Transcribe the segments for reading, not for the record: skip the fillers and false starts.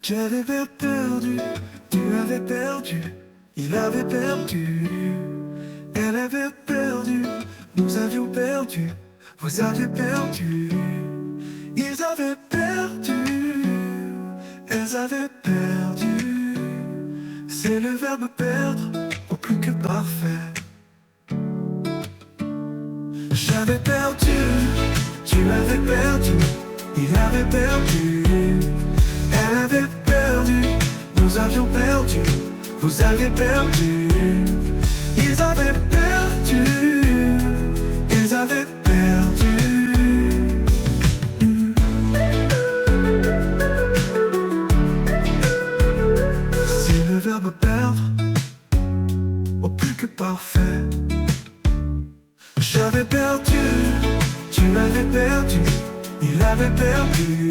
Tu avais perdu, tu avais perdu, il avait perdu, elle avait perdu, nous avions perdu, vous aviez perdu, ils avaient perdu, elles avaient perdu. C'est le verbe perdre, au plus que parfait. J'avais perdu, tu avais perdu, il avait perdu, elle avait perdu, nous avions perdu, vous aviez perdu, ils avaient perdu, ils avaient perdu. C'est le verbe perdre, au plus que parfait. J'avais perdu, tu m'avais perdu, il avait perdu,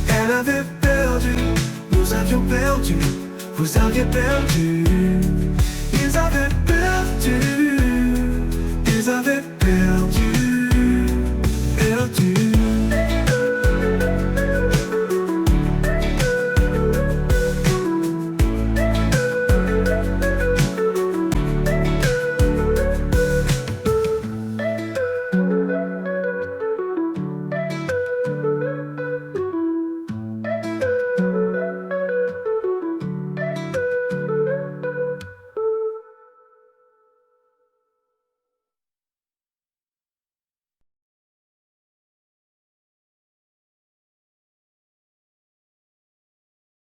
elle avait perdu, nous avions perdu, vous aviez perdu.